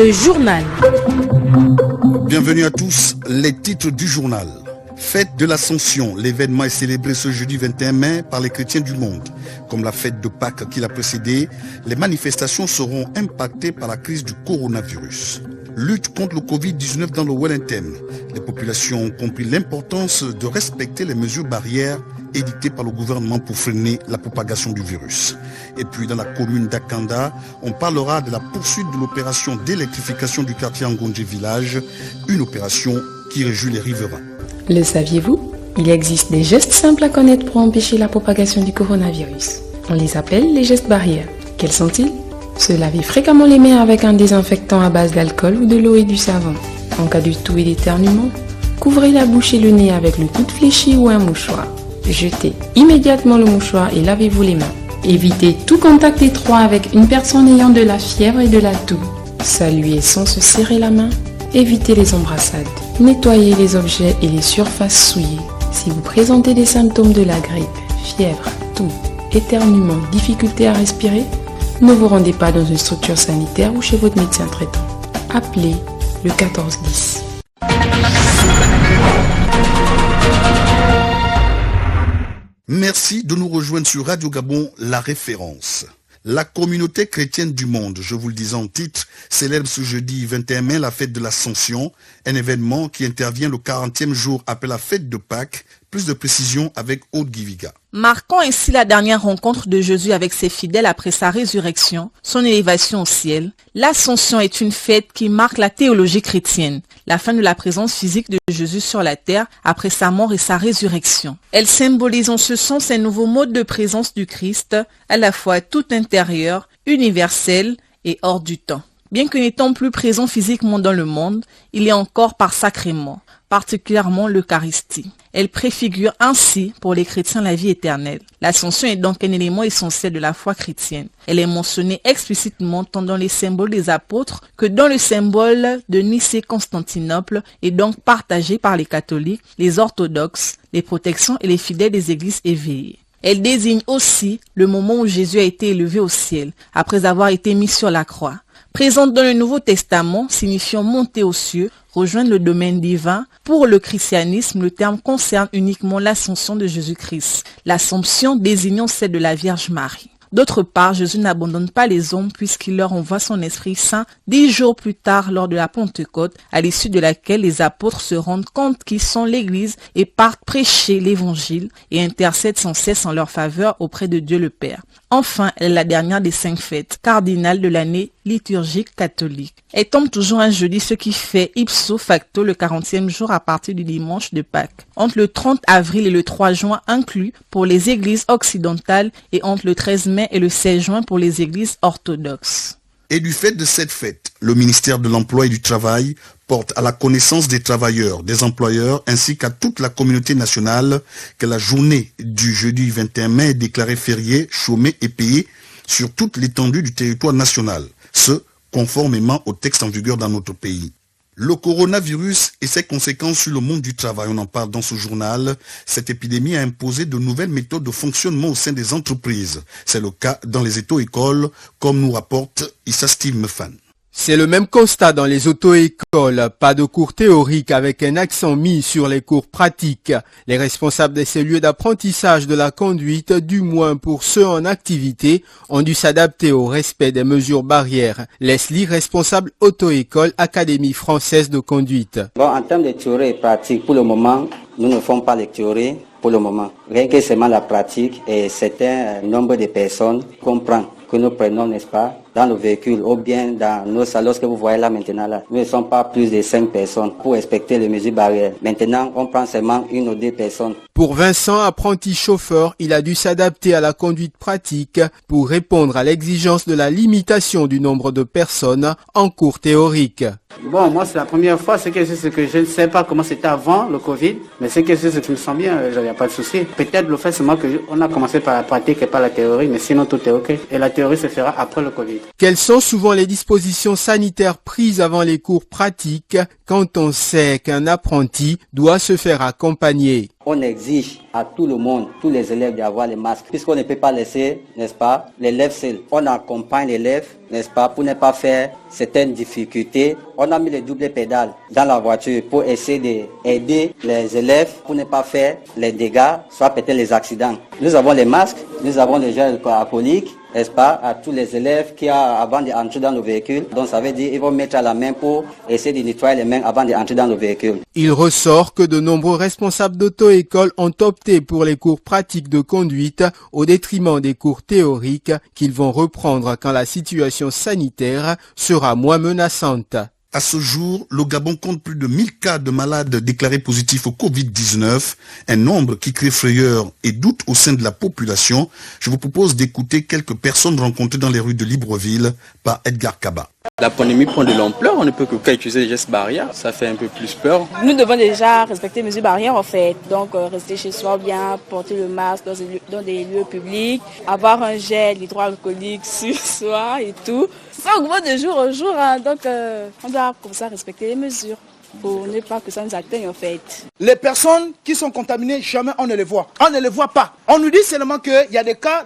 Le journal. Bienvenue à tous, les titres du journal. Fête de l'Ascension, l'événement est célébré ce jeudi 21 mai par les chrétiens du monde. Comme la fête de Pâques qui l'a précédée, les manifestations seront impactées par la crise du coronavirus. Lutte contre le Covid-19 dans le Wellington. Les populations ont compris l'importance de respecter les mesures barrières édictées par le gouvernement pour freiner la propagation du virus. Et puis dans la commune d'Akanda, on parlera de la poursuite de l'opération d'électrification du quartier Ngonje Village, une opération qui réjouit les riverains. Le saviez-vous? Il existe des gestes simples à connaître pour empêcher la propagation du coronavirus. On les appelle les gestes barrières. Quels sont-ils? Se laver fréquemment les mains avec un désinfectant à base d'alcool ou de l'eau et du savon. En cas de toux et d'éternuement, couvrez la bouche et le nez avec le coude fléchi ou un mouchoir. Jetez immédiatement le mouchoir et lavez-vous les mains. Évitez tout contact étroit avec une personne ayant de la fièvre et de la toux. Saluez sans se serrer la main. Évitez les embrassades. Nettoyez les objets et les surfaces souillées. Si vous présentez des symptômes de la grippe, fièvre, toux, éternuement, difficulté à respirer, ne vous rendez pas dans une structure sanitaire ou chez votre médecin traitant. Appelez le 1410. Merci de nous rejoindre sur Radio Gabon, la référence. La communauté chrétienne du monde, je vous le disais en titre, célèbre ce jeudi 21 mai la fête de l'Ascension, un événement qui intervient le 40e jour après la fête de Pâques. Plus de précisions avec Aude Giviga. Marquant ainsi la dernière rencontre de Jésus avec ses fidèles après sa résurrection, son élévation au ciel, l'Ascension est une fête qui marque la théologie chrétienne, la fin de la présence physique de Jésus sur la terre après sa mort et sa résurrection. Elle symbolise en ce sens un nouveau mode de présence du Christ, à la fois tout intérieur, universel et hors du temps. Bien que n'étant plus présent physiquement dans le monde, il est encore par sacrement, particulièrement l'Eucharistie. Elle préfigure ainsi pour les chrétiens la vie éternelle. L'Ascension est donc un élément essentiel de la foi chrétienne. Elle est mentionnée explicitement tant dans les symboles des apôtres que dans le symbole de Nicée-Constantinople et donc partagée par les catholiques, les orthodoxes, les protestants et les fidèles des églises éveillées. Elle désigne aussi le moment où Jésus a été élevé au ciel, après avoir été mis sur la croix. Présente dans le Nouveau Testament, signifiant monter aux cieux, rejoindre le domaine divin. Pour le christianisme, le terme concerne uniquement l'ascension de Jésus-Christ, l'assomption désignant celle de la Vierge Marie. D'autre part, Jésus n'abandonne pas les hommes puisqu'il leur envoie son Esprit Saint 10 jours plus tard lors de la Pentecôte, à l'issue de laquelle les apôtres se rendent compte qu'ils sont l'Église et partent prêcher l'Évangile et intercèdent sans cesse en leur faveur auprès de Dieu le Père. Enfin, elle est la dernière des 5 fêtes cardinales de l'année liturgique catholique. Elle tombe toujours un jeudi, ce qui fait ipso facto le 40e jour à partir du dimanche de Pâques. Entre le 30 avril et le 3 juin inclus pour les églises occidentales et entre le 13 mai et le 16 juin pour les églises orthodoxes. Et du fait de cette fête, le ministère de l'Emploi et du Travail porte à la connaissance des travailleurs, des employeurs ainsi qu'à toute la communauté nationale que la journée du jeudi 21 mai est déclarée fériée, chômée et payée sur toute l'étendue du territoire national, ce conformément au texte en vigueur dans notre pays. Le coronavirus et ses conséquences sur le monde du travail, on en parle dans ce journal. Cette épidémie a imposé de nouvelles méthodes de fonctionnement au sein des entreprises. C'est le cas dans les auto-écoles, comme nous rapporte Issa Steve Mefan. C'est le même constat dans les auto-écoles, pas de cours théoriques avec un accent mis sur les cours pratiques. Les responsables de ces lieux d'apprentissage de la conduite, du moins pour ceux en activité, ont dû s'adapter au respect des mesures barrières. Leslie, responsable auto-école, Académie française de conduite. En termes de théorie et pratique, pour le moment, nous ne faisons pas les théories pour le moment. Rien que seulement la pratique et certain nombre de personnes comprennent que nous prenons, n'est-ce pas, dans le véhicule ou bien dans nos salons, lorsque vous voyez là maintenant, là, nous ne sommes pas plus de 5 personnes pour respecter les mesures barrières. Maintenant, on prend seulement 1 ou 2 personnes. Pour Vincent, apprenti chauffeur, il a dû s'adapter à la conduite pratique pour répondre à l'exigence de la limitation du nombre de personnes en cours théorique. Bon, moi c'est la première fois, c'est que je ne sais pas comment c'était avant le Covid, mais c'est que je me sens bien, il n'y a pas de souci. Peut-être le fait seulement qu'on a commencé par la pratique et pas la théorie, mais sinon tout est ok. Et la théorie se fera après le Covid. Quelles sont souvent les dispositions sanitaires prises avant les cours pratiques quand on sait qu'un apprenti doit se faire accompagner? On exige à tout le monde, tous les élèves d'avoir les masques, puisqu'on ne peut pas laisser, n'est-ce pas, l'élève seul. On accompagne l'élève, n'est-ce pas, pour ne pas faire certaines difficultés. On a mis les doubles pédales dans la voiture pour essayer d'aider les élèves pour ne pas faire les dégâts, soit peut-être les accidents. Nous avons les masques, nous avons les gels alcooliques, n'est-ce pas, à tous les élèves qui, avant d'entrer dans le véhicule. Donc ça veut dire qu'ils vont mettre à la main pour essayer de nettoyer les mains avant d'entrer dans le véhicule. Il ressort que de nombreux responsables d'auto-école ont opté pour les cours pratiques de conduite au détriment des cours théoriques qu'ils vont reprendre quand la situation sanitaire sera moins menaçante. À ce jour, le Gabon compte plus de 1000 cas de malades déclarés positifs au Covid-19, un nombre qui crée frayeur et doute au sein de la population. Je vous propose d'écouter quelques personnes rencontrées dans les rues de Libreville par Edgar Kaba. La pandémie prend de l'ampleur, on ne peut que utiliser les gestes barrières, ça fait un peu plus peur. Nous devons déjà respecter les mesures barrières en fait, donc rester chez soi bien, porter le masque dans des lieux publics, avoir un gel hydroalcoolique sur soi et tout. Ça augmente de jour en jour, hein, donc on doit comme ça respecter les mesures pour ne pas que ça nous atteigne en fait. Les personnes qui sont contaminées, jamais on ne les voit. On ne les voit pas. On nous dit seulement qu'il y a des cas.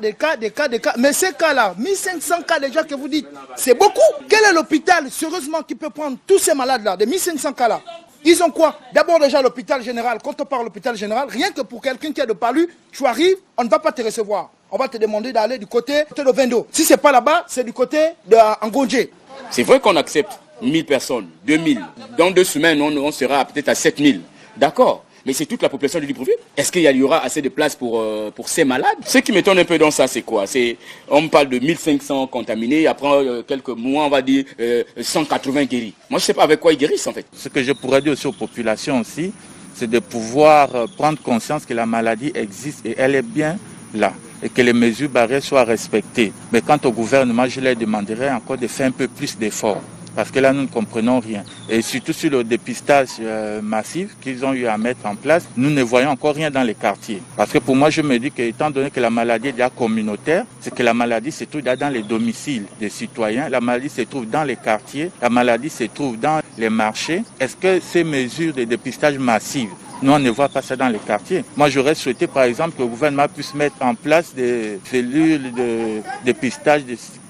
Mais ces cas-là, 1500 cas déjà que vous dites, c'est beaucoup. Quel est l'hôpital, sérieusement, qui peut prendre tous ces malades-là, des 1500 cas-là? Ils ont quoi? D'abord déjà l'hôpital général. Quand on parle de l'hôpital général, rien que pour quelqu'un qui est de Palu, tu arrives, on ne va pas te recevoir. On va te demander d'aller du côté de Vendo. Si c'est pas là-bas, c'est du côté de Ngondje. C'est vrai qu'on accepte 1000 personnes, 2000. Dans 2 semaines, on sera peut-être à 7000. D'accord. Mais c'est toute la population de Libreville. Est-ce qu'il y aura assez de place pour ces malades? Ce qui m'étonne un peu dans ça, c'est quoi? On me parle de 1500 contaminés, après quelques mois, on va dire 180 guéris. Moi, je ne sais pas avec quoi ils guérissent en fait. Ce que je pourrais dire aussi aux populations aussi, c'est de pouvoir prendre conscience que la maladie existe et elle est bien là. Et que les mesures barrières soient respectées. Mais quant au gouvernement, je leur demanderais encore de faire un peu plus d'efforts. Parce que là, nous ne comprenons rien. Et surtout sur le dépistage massif qu'ils ont eu à mettre en place, nous ne voyons encore rien dans les quartiers. Parce que pour moi, je me dis qu'étant donné que la maladie est déjà communautaire, c'est que la maladie se trouve dans les domiciles des citoyens, la maladie se trouve dans les quartiers, la maladie se trouve dans les marchés. Est-ce que ces mesures de dépistage massif, nous, on ne voit pas ça dans les quartiers. Moi, j'aurais souhaité, par exemple, que le gouvernement puisse mettre en place des cellules de dépistage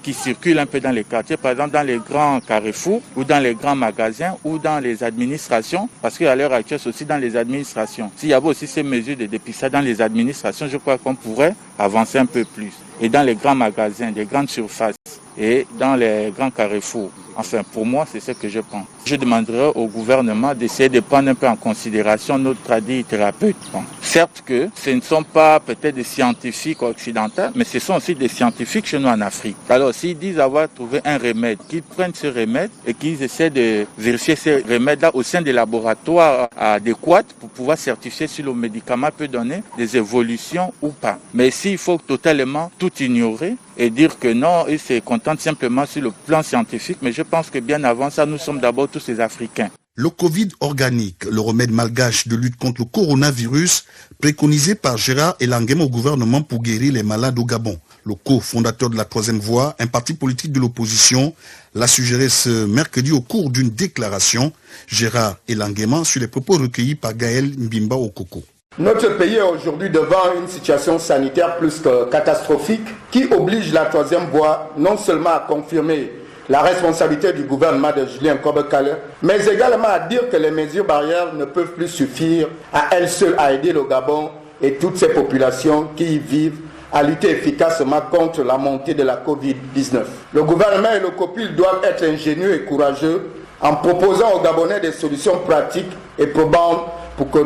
qui circulent un peu dans les quartiers, par exemple dans les grands carrefours ou dans les grands magasins ou dans les administrations, parce qu'à l'heure actuelle, c'est aussi dans les administrations. S'il y avait aussi ces mesures de dépistage dans les administrations, je crois qu'on pourrait avancer un peu plus. Et dans les grands magasins, des grandes surfaces et dans les grands carrefours. Enfin, pour moi, c'est ce que je pense. Je demanderai au gouvernement d'essayer de prendre un peu en considération nos thérapeutes. Bon. Certes que ce ne sont pas peut-être des scientifiques occidentaux, mais ce sont aussi des scientifiques chez nous en Afrique. Alors, s'ils disent avoir trouvé un remède, qu'ils prennent ce remède et qu'ils essaient de vérifier ces remèdes-là au sein des laboratoires adéquats pour pouvoir certifier si le médicament peut donner des évolutions ou pas. Mais s'il faut totalement tout ignorer et dire que non, ils se contentent simplement sur le plan scientifique, mais je pense que bien avant ça, nous sommes d'abord tous ces Africains. Le Covid organique, le remède malgache de lutte contre le coronavirus, préconisé par Gérard Elangema au gouvernement pour guérir les malades au Gabon. Le co-fondateur de la Troisième Voie, un parti politique de l'opposition, l'a suggéré ce mercredi au cours d'une déclaration. Gérard Elangema sur les propos recueillis par Gaël Mbimba Okoko. Notre pays est aujourd'hui devant une situation sanitaire plus que catastrophique qui oblige la Troisième Voie non seulement à confirmer la responsabilité du gouvernement de Julien Kobe-Kalé, mais également à dire que les mesures barrières ne peuvent plus suffire à elles seules à aider le Gabon et toutes ces populations qui y vivent à lutter efficacement contre la montée de la Covid-19. Le gouvernement et le COPIL doivent être ingénieux et courageux en proposant aux Gabonais des solutions pratiques et probantes pour que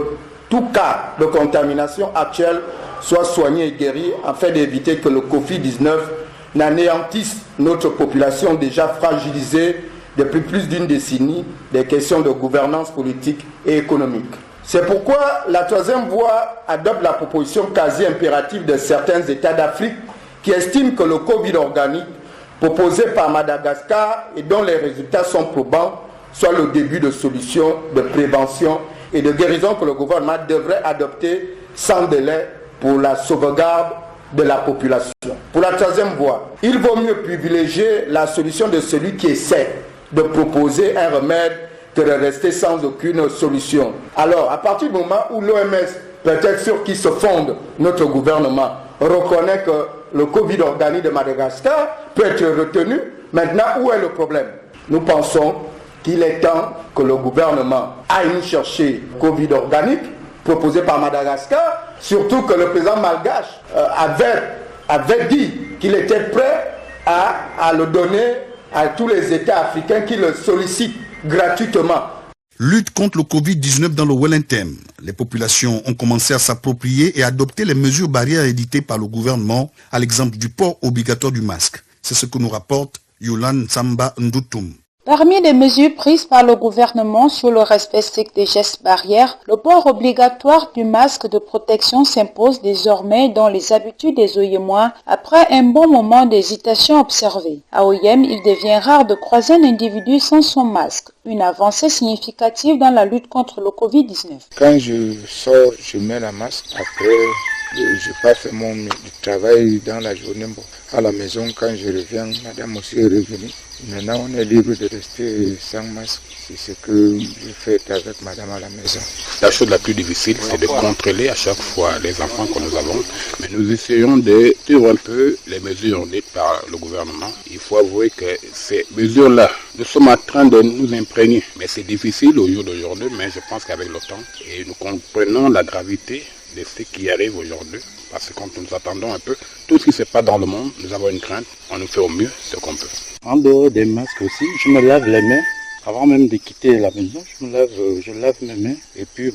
tout cas de contamination actuelle soit soigné et guéri afin d'éviter que le Covid-19 n'anéantisse notre population déjà fragilisée depuis plus d'une décennie des questions de gouvernance politique et économique. C'est pourquoi la Troisième Voie adopte la proposition quasi impérative de certains États d'Afrique qui estiment que le Covid organique proposé par Madagascar et dont les résultats sont probants soit le début de solutions de prévention et de guérison que le gouvernement devrait adopter sans délai pour la sauvegarde de la population. Pour la troisième voie, il vaut mieux privilégier la solution de celui qui essaie de proposer un remède que de rester sans aucune solution. Alors, à partir du moment où l'OMS, peut-être sur qui se fonde notre gouvernement, reconnaît que le Covid organique de Madagascar peut être retenu, maintenant, où est le problème? Nous pensons qu'il est temps que le gouvernement aille nous chercher Covid organique proposé par Madagascar, surtout que le président malgache avait dit qu'il était prêt à le donner à tous les États africains qui le sollicitent gratuitement. Lutte contre le Covid-19 dans le Wellington. Les populations ont commencé à s'approprier et adopter les mesures barrières éditées par le gouvernement, à l'exemple du port obligatoire du masque. C'est ce que nous rapporte Yolande Samba Ndoutoum. Parmi les mesures prises par le gouvernement sur le respect strict des gestes barrières, le port obligatoire du masque de protection s'impose désormais dans les habitudes des Oyémois après un bon moment d'hésitation observée. À Oyem, il devient rare de croiser un individu sans son masque, une avancée significative dans la lutte contre le Covid-19. Quand je sors, je mets la masque. Après, je passe mon travail dans la journée. À la maison, quand je reviens, madame aussi est revenue. Maintenant, on est libre de rester sans masque. C'est ce que je fais avec madame à la maison. La chose la plus difficile, c'est de contrôler à chaque fois les enfants que nous avons. Mais nous essayons de suivre un peu les mesures dites par le gouvernement. Il faut avouer que ces mesures-là, nous sommes en train de nous imprégner. Mais c'est difficile au jour d'aujourd'hui, mais je pense qu'avec le temps, et nous comprenons la gravité de ce qui arrive aujourd'hui. Parce que quand nous attendons un peu tout ce qui se passe dans le monde, nous avons une crainte, on nous fait au mieux ce qu'on peut. En dehors des masques aussi, je me lave les mains. Avant même de quitter la maison, je lave mes mains. Et puis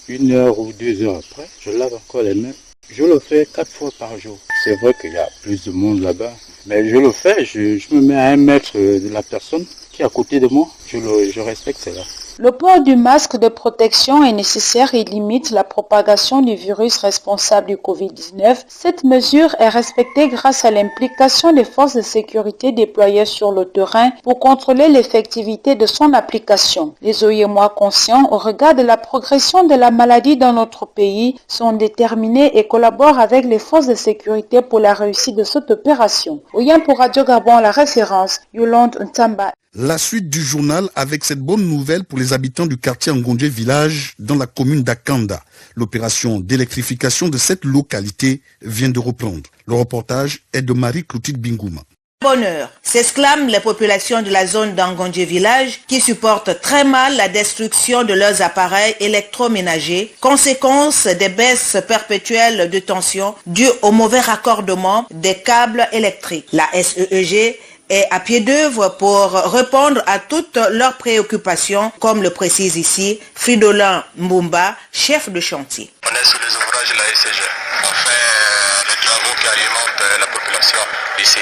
1 heure ou 2 heures après, je lave encore les mains. Je le fais 4 fois par jour. C'est vrai qu'il y a plus de monde là-bas. Mais je le fais, je me mets à 1 mètre de la personne qui est à côté de moi. Je respecte cela. Le port du masque de protection est nécessaire et limite la propagation du virus responsable du Covid-19. Cette mesure est respectée grâce à l'implication des forces de sécurité déployées sur le terrain pour contrôler l'effectivité de son application. Les Oyémois conscients au regard de la progression de la maladie dans notre pays sont déterminés et collaborent avec les forces de sécurité pour la réussite de cette opération. Oyem pour Radio Gabon, la référence, Yolande Ntamba. La suite du journal avec cette bonne nouvelle pour les habitants du quartier Ngondje Village dans la commune d'Akanda. L'opération d'électrification de cette localité vient de reprendre. Le reportage est de Marie-Clotilde Bingouma. Bonheur, s'exclament les populations de la zone d'Angondje Village qui supportent très mal la destruction de leurs appareils électroménagers, conséquence des baisses perpétuelles de tension dues au mauvais raccordement des câbles électriques. La SEEG est à pied d'œuvre pour répondre à toutes leurs préoccupations, comme le précise ici Fridolin Mbumba, chef de chantier. On est sur les ouvrages de la SEG. On fait les travaux qui alimentent la population ici.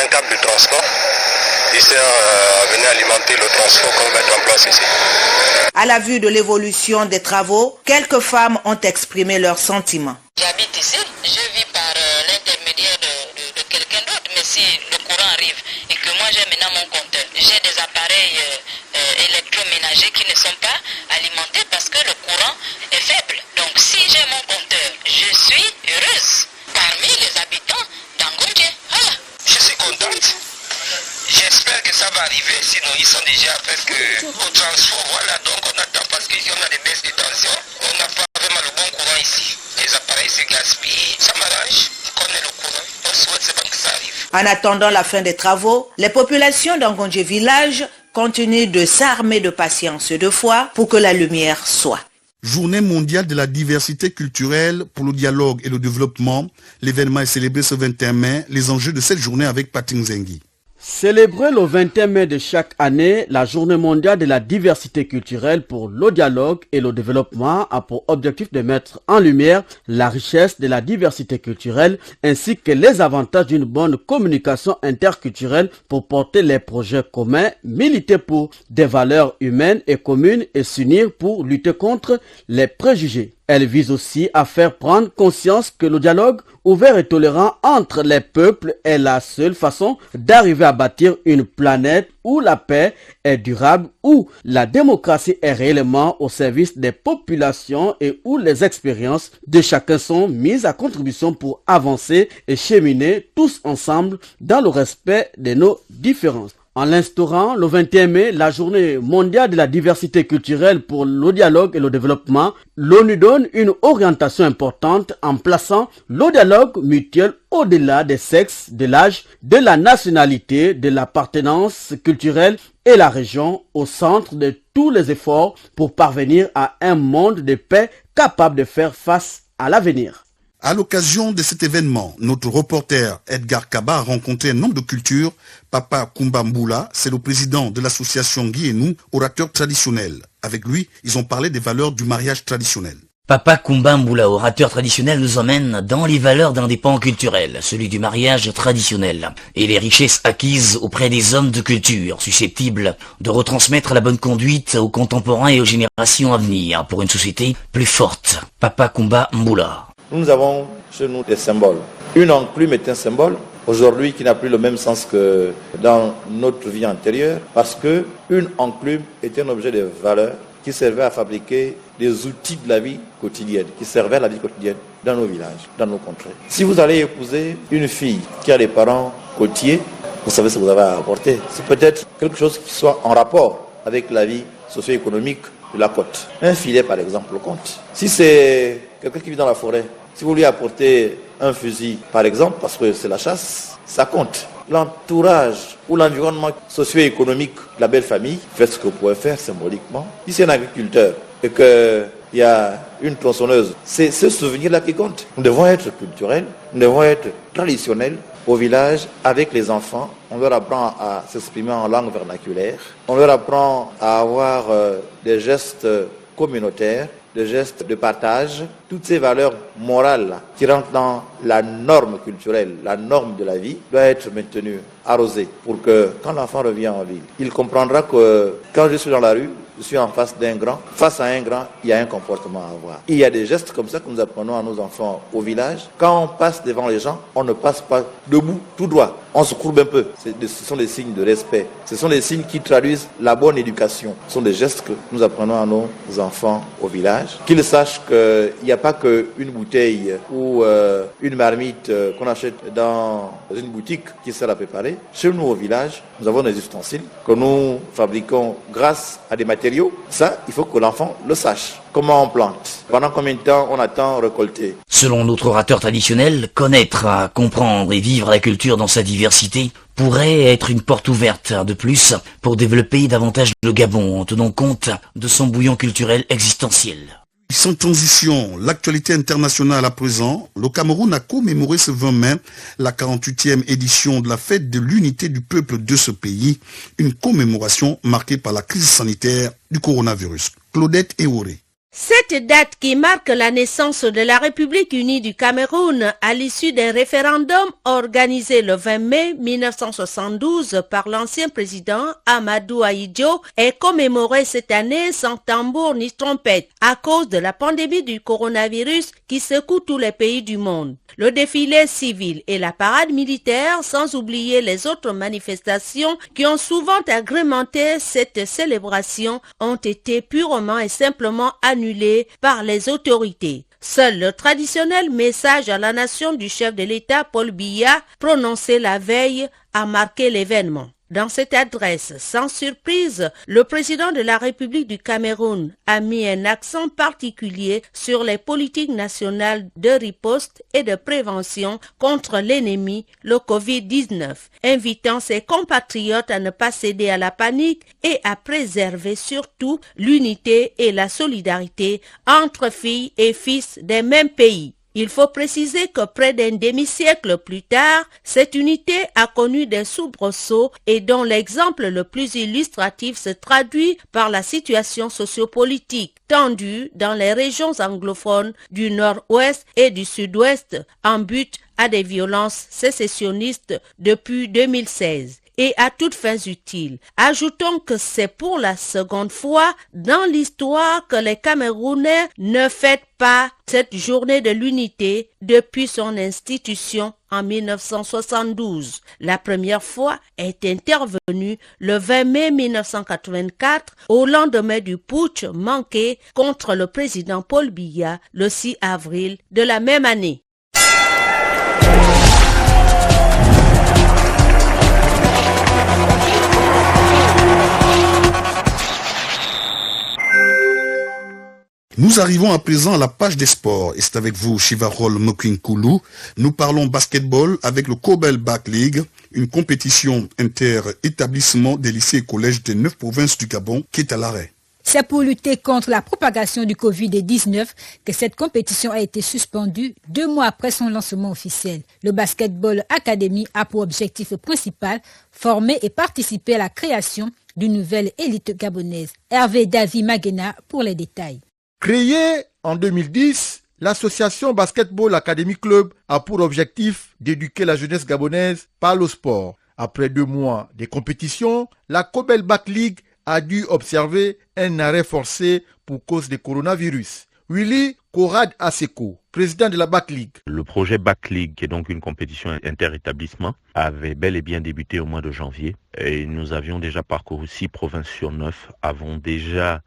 Un câble de transport qui sert à venir alimenter le transport qu'on va mettre en place ici. À la vue de l'évolution des travaux, quelques femmes ont exprimé leurs sentiments. J'habite ici, je vis par l'intermédiaire de quelqu'un d'autre, mais si le courant arrive et que moi j'ai maintenant mon compteur, j'ai des appareils électroménagers qui ne sont pas alimentés parce que le courant est faible. Donc si j'ai mon compteur, je suis heureuse parmi les habitants d'Angondje. Voilà. Je suis contente. J'espère que ça va arriver, sinon ils sont déjà presque au transport. Voilà, donc on attend parce qu'ici on a des baisses de tension. On n'a pas vraiment le bon courant ici. Les appareils se gaspillent. Ça m'arrange. On connaît le courant. On souhaite seulement que ça arrive. En attendant la fin des travaux, les populations d'Angondje Village continuent de s'armer de patience et de foi pour que la lumière soit. Journée mondiale de la diversité culturelle pour le dialogue et le développement. L'événement est célébré ce 21 mai. Les enjeux de cette journée avec Patrick Zengi. Célébrer le 21 mai de chaque année, la journée mondiale de la diversité culturelle pour le dialogue et le développement a pour objectif de mettre en lumière la richesse de la diversité culturelle ainsi que les avantages d'une bonne communication interculturelle pour porter les projets communs, militer pour des valeurs humaines et communes et s'unir pour lutter contre les préjugés. Elle vise aussi à faire prendre conscience que le dialogue ouvert et tolérant entre les peuples est la seule façon d'arriver à bâtir une planète où la paix est durable, où la démocratie est réellement au service des populations et où les expériences de chacun sont mises à contribution pour avancer et cheminer tous ensemble dans le respect de nos différences. En l'instaurant le 21 mai, la journée mondiale de la diversité culturelle pour le dialogue et le développement, l'ONU donne une orientation importante en plaçant le dialogue mutuel au-delà des sexes, de l'âge, de la nationalité, de l'appartenance culturelle et la région au centre de tous les efforts pour parvenir à un monde de paix capable de faire face à l'avenir. À l'occasion de cet événement, notre reporter Edgar Kaba a rencontré un homme de culture, Papa Kumba Mbula, c'est le président de l'association Guyenou, orateur traditionnel. Avec lui, ils ont parlé des valeurs du mariage traditionnel. Papa Kumba Mbula, orateur traditionnel, nous emmène dans les valeurs d'un des pans culturels, celui du mariage traditionnel, et les richesses acquises auprès des hommes de culture, susceptibles de retransmettre la bonne conduite aux contemporains et aux générations à venir pour une société plus forte. Papa Kumba Mbula. Nous avons chez nous des symboles. Une enclume est un symbole, aujourd'hui qui n'a plus le même sens que dans notre vie antérieure, parce que une enclume est un objet de valeur qui servait à fabriquer des outils de la vie quotidienne, qui servaient à la vie quotidienne dans nos villages, dans nos contrées. Si vous allez épouser une fille qui a des parents côtiers, vous savez ce que vous avez à apporter. C'est peut-être quelque chose qui soit en rapport avec la vie socio-économique de la côte. Un filet par exemple compte. Si c'est quelqu'un qui vit dans la forêt, si vous lui apportez un fusil par exemple, parce que c'est la chasse, ça compte. L'entourage ou l'environnement socio-économique de la belle famille fait ce que vous pouvez faire symboliquement. Si c'est un agriculteur et qu'il y a une tronçonneuse, c'est ce souvenir-là qui compte. Nous devons être culturels, nous devons être traditionnels. Au village, avec les enfants, on leur apprend à s'exprimer en langue vernaculaire, on leur apprend à avoir des gestes communautaires, des gestes de partage, toutes ces valeurs morales qui rentrent dans la norme culturelle, la norme de la vie, doivent être maintenues, arrosées, pour que quand l'enfant revient en ville, il comprendra que quand je suis dans la rue, je suis en face d'un grand. Face à un grand, il y a un comportement à avoir. Il y a des gestes comme ça que nous apprenons à nos enfants au village. Quand on passe devant les gens, on ne passe pas debout, tout droit. On se courbe un peu. Ce sont des signes de respect. Ce sont des signes qui traduisent la bonne éducation. Ce sont des gestes que nous apprenons à nos enfants au village. Qu'ils sachent qu'il n'y a pas qu'une bouteille ou une marmite qu'on achète dans une boutique qui sert à préparer. Chez nous au village, nous avons des ustensiles que nous fabriquons grâce à des matériaux. Ça, il faut que l'enfant le sache. Comment on plante? Pendant combien de temps on attend récolter? Selon notre orateur traditionnel, connaître, comprendre et vivre la culture dans sa diversité pourrait être une porte ouverte de plus pour développer davantage le Gabon en tenant compte de son bouillon culturel existentiel. Sans transition, l'actualité internationale à présent, le Cameroun a commémoré ce 20 mai la 48e édition de la fête de l'unité du peuple de ce pays, une commémoration marquée par la crise sanitaire du coronavirus. Claudette Eoré. Cette date qui marque la naissance de la République unie du Cameroun à l'issue d'un référendum organisé le 20 mai 1972 par l'ancien président Amadou Ahidjo est commémorée cette année sans tambour ni trompette à cause de la pandémie du coronavirus qui secoue tous les pays du monde. Le défilé civil et la parade militaire, sans oublier les autres manifestations qui ont souvent agrémenté cette célébration, ont été purement et simplement annulées par les autorités. Seul le traditionnel message à la nation du chef de l'État Paul Biya, prononcé la veille, a marqué l'événement. Dans cette adresse, sans surprise, le président de la République du Cameroun a mis un accent particulier sur les politiques nationales de riposte et de prévention contre l'ennemi, le Covid-19, invitant ses compatriotes à ne pas céder à la panique et à préserver surtout l'unité et la solidarité entre filles et fils des mêmes pays. Il faut préciser que près d'un demi-siècle plus tard, cette unité a connu des soubresauts et dont l'exemple le plus illustratif se traduit par la situation sociopolitique tendue dans les régions anglophones du nord-ouest et du sud-ouest en but à des violences sécessionnistes depuis 2016. et à toutes fins utiles. Ajoutons que c'est pour la seconde fois dans l'histoire que les Camerounais ne fêtent pas cette journée de l'unité depuis son institution en 1972. La première fois est intervenue le 20 mai 1984 au lendemain du putsch manqué contre le président Paul Biya le 6 avril de la même année. Nous arrivons à présent à la page des sports et c'est avec vous Chivarol Mokinkulu. Nous parlons basketball avec le Cobel Back League, une compétition inter-établissement des lycées et collèges des 9 provinces du Gabon qui est à l'arrêt. C'est pour lutter contre la propagation du Covid-19 que cette compétition a été suspendue 2 mois après son lancement officiel. Le Basketball Academy a pour objectif principal former et participer à la création d'une nouvelle élite gabonaise. Hervé David Magena pour les détails. Créée en 2010, l'association Basketball Academy Club a pour objectif d'éduquer la jeunesse gabonaise par le sport. Après 2 mois de compétition, la Cobel Back League a dû observer un arrêt forcé pour cause du coronavirus. Willy Korad Aseko, président de la Back League. Le projet Back League, qui est donc une compétition inter-établissement, avait bel et bien débuté au mois de janvier. Et nous avions déjà parcouru 6 provinces sur 9, avons déjà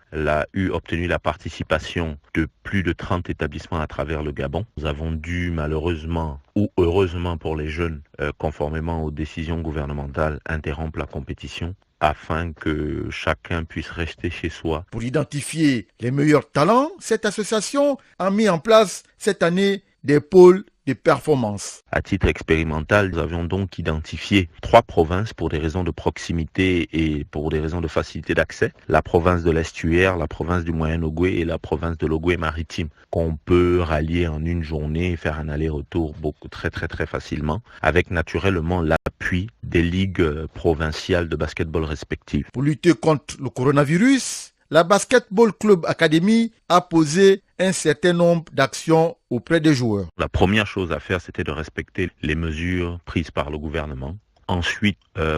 obtenu la participation de plus de 30 établissements à travers le Gabon. Nous avons dû malheureusement ou heureusement pour les jeunes, conformément aux décisions gouvernementales, interrompre la compétition afin que chacun puisse rester chez soi. Pour identifier les meilleurs talents, cette association a mis en place cette année des pôles de performance. À titre expérimental, nous avions donc identifié 3 provinces pour des raisons de proximité et pour des raisons de facilité d'accès. La province de l'Estuaire, la province du Moyen-Ogooué et la province de l'Ogooué-Maritime, qu'on peut rallier en une journée et faire un aller-retour très facilement, avec naturellement l'appui des ligues provinciales de basketball respectives. Pour lutter contre le coronavirus, la Basketball Club Academy a posé un certain nombre d'actions auprès des joueurs. La première chose à faire, c'était de respecter les mesures prises par le gouvernement. Ensuite,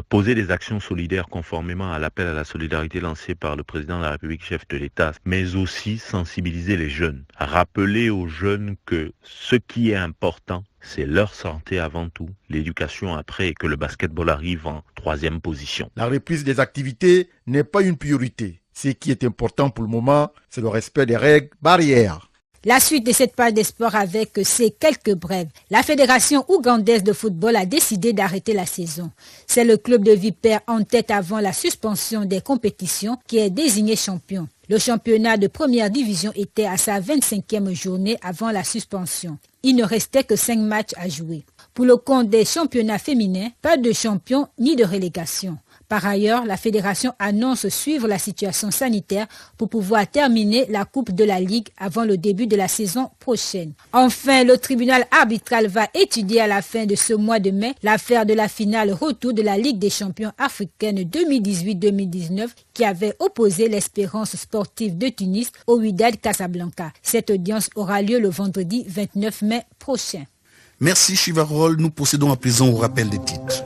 poser des actions solidaires conformément à l'appel à la solidarité lancé par le président de la République, chef de l'État, mais aussi sensibiliser les jeunes. Rappeler aux jeunes que ce qui est important, c'est leur santé avant tout, l'éducation après et que le basketball arrive en 3e position. La reprise des activités n'est pas une priorité. Ce qui est important pour le moment, c'est le respect des règles barrières. La suite de cette page des sports avec ces quelques brèves. La Fédération ougandaise de football a décidé d'arrêter la saison. C'est le club de Vipère en tête avant la suspension des compétitions qui est désigné champion. Le championnat de première division était à sa 25e journée avant la suspension. Il ne restait que 5 matchs à jouer. Pour le compte des championnats féminins, pas de champion ni de relégation. Par ailleurs, la fédération annonce suivre la situation sanitaire pour pouvoir terminer la Coupe de la Ligue avant le début de la saison prochaine. Enfin, le tribunal arbitral va étudier à la fin de ce mois de mai l'affaire de la finale retour de la Ligue des champions africaine 2018-2019 qui avait opposé l'Espérance sportive de Tunis au Wydad Casablanca. Cette audience aura lieu le vendredi 29 mai prochain. Merci Chivarol, nous procédons à présent au rappel des titres.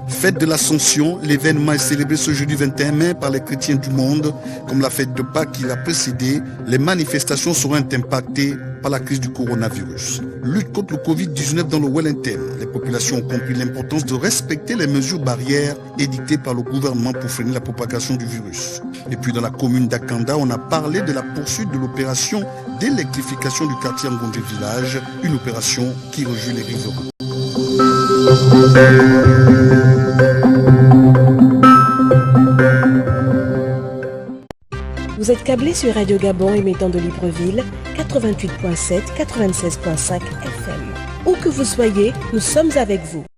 Fête de l'Ascension, l'événement est célébré ce jeudi 21 mai par les chrétiens du monde. Comme la fête de Pâques qui l'a précédé, les manifestations seront impactées par la crise du coronavirus. Lutte contre le Covid-19 dans le Wellington. Les populations ont compris l'importance de respecter les mesures barrières édictées par le gouvernement pour freiner la propagation du virus. Et puis dans la commune d'Akanda, on a parlé de la poursuite de l'opération d'électrification du quartier Ngondé Village, une opération qui réjouit les riverains. Vous êtes câblé sur Radio Gabon émettant de Libreville, 88.7, 96.5 FM. Où que vous soyez, nous sommes avec vous.